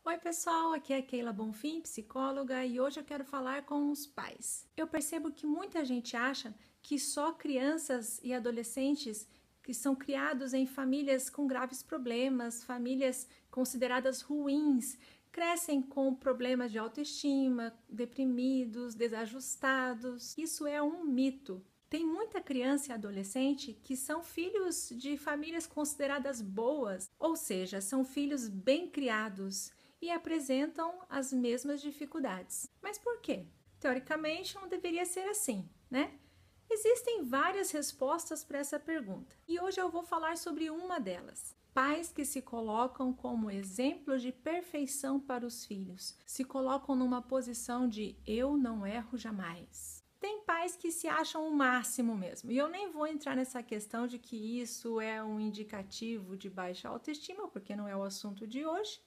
Oi pessoal, aqui é Keila Bonfim, psicóloga, e hoje eu quero falar com os pais. Eu percebo que muita gente acha que só crianças e adolescentes que são criados em famílias com graves problemas, famílias consideradas ruins, crescem com problemas de autoestima, deprimidos, desajustados. Isso é um mito. Tem muita criança e adolescente que são filhos de famílias consideradas boas, ou seja, são filhos bem criados e apresentam as mesmas dificuldades. Mas por quê? Teoricamente não deveria ser assim, né? Existem várias respostas para essa pergunta e hoje eu vou falar sobre uma delas. Pais que se colocam como exemplo de perfeição para os filhos, se colocam numa posição de eu não erro jamais. Tem pais que se acham o máximo mesmo, e eu nem vou entrar nessa questão de que isso é um indicativo de baixa autoestima, porque não é o assunto de hoje.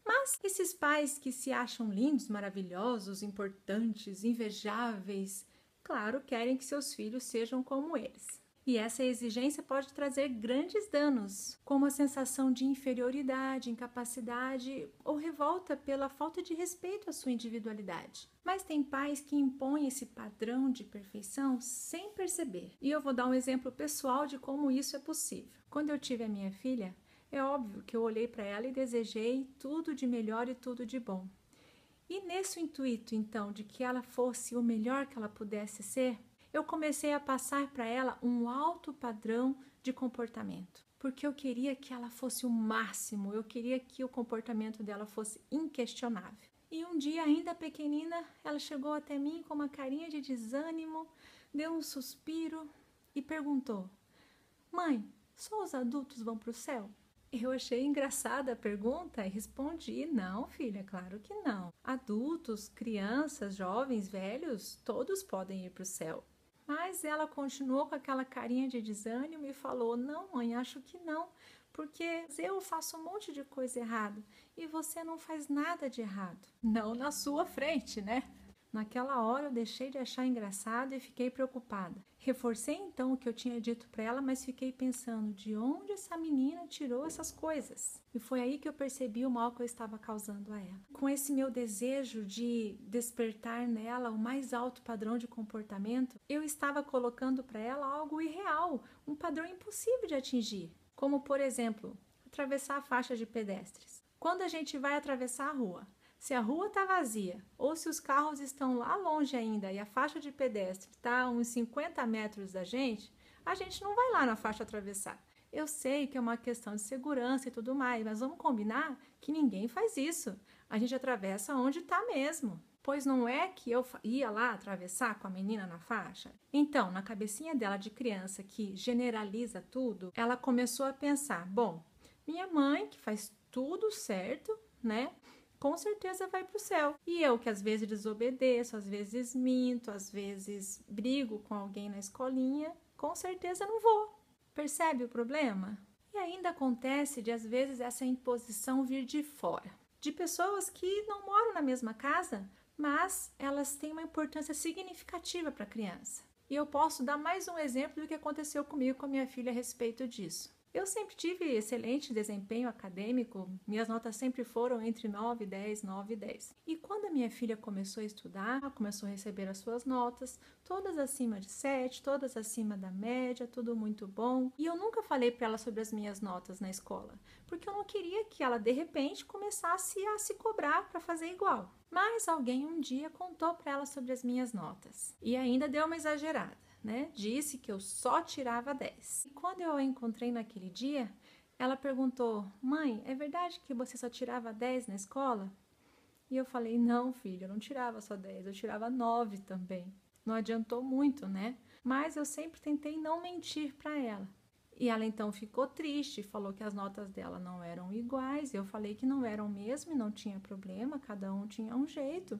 Mas esses pais que se acham lindos, maravilhosos, importantes, invejáveis, claro, querem que seus filhos sejam como eles. E essa exigência pode trazer grandes danos, como a sensação de inferioridade, incapacidade ou revolta pela falta de respeito à sua individualidade. Mas tem pais que impõem esse padrão de perfeição sem perceber. E eu vou dar um exemplo pessoal de como isso é possível. Quando eu tive a minha filha, é óbvio que eu olhei para ela e desejei tudo de melhor e tudo de bom. E nesse intuito, então, de que ela fosse o melhor que ela pudesse ser, eu comecei a passar para ela um alto padrão de comportamento. Porque eu queria que ela fosse o máximo, eu queria que o comportamento dela fosse inquestionável. E um dia, ainda pequenina, ela chegou até mim com uma carinha de desânimo, deu um suspiro e perguntou: Mãe, só os adultos vão para o céu? Eu achei engraçada a pergunta e respondi: não, filha, claro que não. Adultos, crianças, jovens, velhos, todos podem ir para o céu. Mas ela continuou com aquela carinha de desânimo e falou: não, mãe, acho que não, porque eu faço um monte de coisa errada e você não faz nada de errado. Não na sua frente, né? Naquela hora eu deixei de achar engraçado e fiquei preocupada. Reforcei então o que eu tinha dito para ela, mas fiquei pensando de onde essa menina tirou essas coisas. E foi aí que eu percebi o mal que eu estava causando a ela. Com esse meu desejo de despertar nela o mais alto padrão de comportamento, eu estava colocando para ela algo irreal, um padrão impossível de atingir. Como, por exemplo, atravessar a faixa de pedestres. Quando a gente vai atravessar a rua, se a rua está vazia ou se os carros estão lá longe ainda e a faixa de pedestre está a uns 50 metros da gente, a gente não vai lá na faixa atravessar. Eu sei que é uma questão de segurança e tudo mais, mas vamos combinar que ninguém faz isso. A gente atravessa onde está mesmo. Pois não é que eu ia lá atravessar com a menina na faixa? Então, na cabecinha dela de criança que generaliza tudo, ela começou a pensar: bom, minha mãe que faz tudo certo, né? Com certeza vai para o céu. E eu que às vezes desobedeço, às vezes minto, às vezes brigo com alguém na escolinha, com certeza não vou. Percebe o problema? E ainda acontece de às vezes essa imposição vir de fora, de pessoas que não moram na mesma casa, mas elas têm uma importância significativa para a criança. E eu posso dar mais um exemplo do que aconteceu comigo com a minha filha a respeito disso. Eu sempre tive excelente desempenho acadêmico, minhas notas sempre foram entre 9 e 10, 9 e 10. E quando a minha filha começou a estudar, começou a receber as suas notas, todas acima de 7, todas acima da média, tudo muito bom. E eu nunca falei para ela sobre as minhas notas na escola, porque eu não queria que ela de repente começasse a se cobrar para fazer igual. Mas alguém um dia contou para ela sobre as minhas notas e ainda deu uma exagerada. Né? Disse que eu só tirava 10. E quando eu a encontrei naquele dia, ela perguntou: mãe, é verdade que você só tirava 10 na escola? E eu falei: não, filha, eu não tirava só 10, eu tirava 9 também. Não adiantou muito, né? Mas eu sempre tentei não mentir para ela. E ela então ficou triste, falou que as notas dela não eram iguais. Eu falei que não eram mesmo e não tinha problema, cada um tinha um jeito.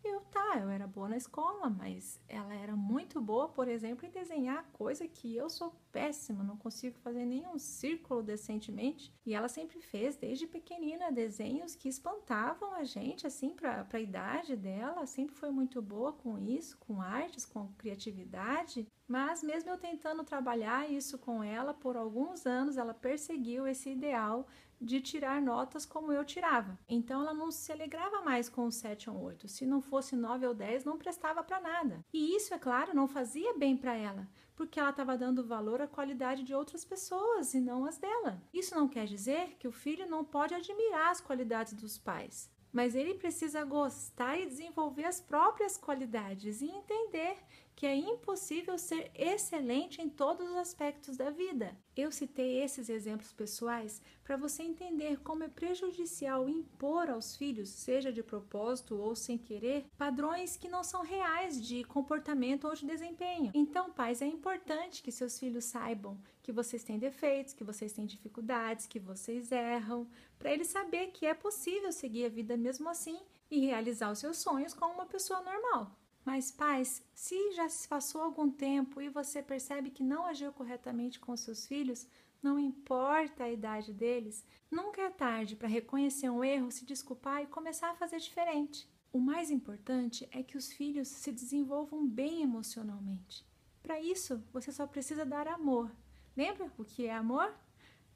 Eu era boa na escola, mas ela era muito boa, por exemplo, em desenhar, coisa que eu sou péssima, não consigo fazer nenhum círculo decentemente. E ela sempre fez, desde pequenina, desenhos que espantavam a gente, assim, para a idade dela. Sempre foi muito boa com isso, com artes, com criatividade. Mas mesmo eu tentando trabalhar isso com ela por alguns anos, ela perseguiu esse ideal de tirar notas como eu tirava. Então ela não se alegrava mais com o 7 ou 8. Se não fosse 9 ou 10, não prestava para nada. E isso, é claro, não fazia bem para ela, porque ela estava dando valor à qualidade de outras pessoas e não as dela. Isso não quer dizer que o filho não pode admirar as qualidades dos pais, mas ele precisa gostar e desenvolver as próprias qualidades e entender que é impossível ser excelente em todos os aspectos da vida. Eu citei esses exemplos pessoais para você entender como é prejudicial impor aos filhos, seja de propósito ou sem querer, padrões que não são reais de comportamento ou de desempenho. Então, pais, é importante que seus filhos saibam que vocês têm defeitos, que vocês têm dificuldades, que vocês erram, para ele saber que é possível seguir a vida mesmo assim e realizar os seus sonhos como uma pessoa normal. Mas, pais, se já se passou algum tempo e você percebe que não agiu corretamente com seus filhos, não importa a idade deles, nunca é tarde para reconhecer um erro, se desculpar e começar a fazer diferente. O mais importante é que os filhos se desenvolvam bem emocionalmente. Para isso, você só precisa dar amor. Lembra o que é amor?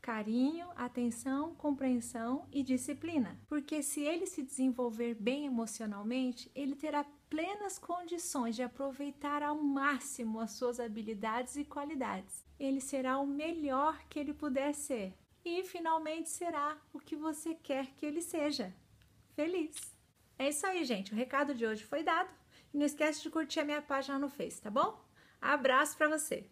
Carinho, atenção, compreensão e disciplina. Porque se ele se desenvolver bem emocionalmente, ele terá plenas condições de aproveitar ao máximo as suas habilidades e qualidades. Ele será o melhor que ele puder ser. E finalmente será o que você quer que ele seja. Feliz! É isso aí, gente. O recado de hoje foi dado. E não esquece de curtir a minha página no Face, tá bom? Abraço para você!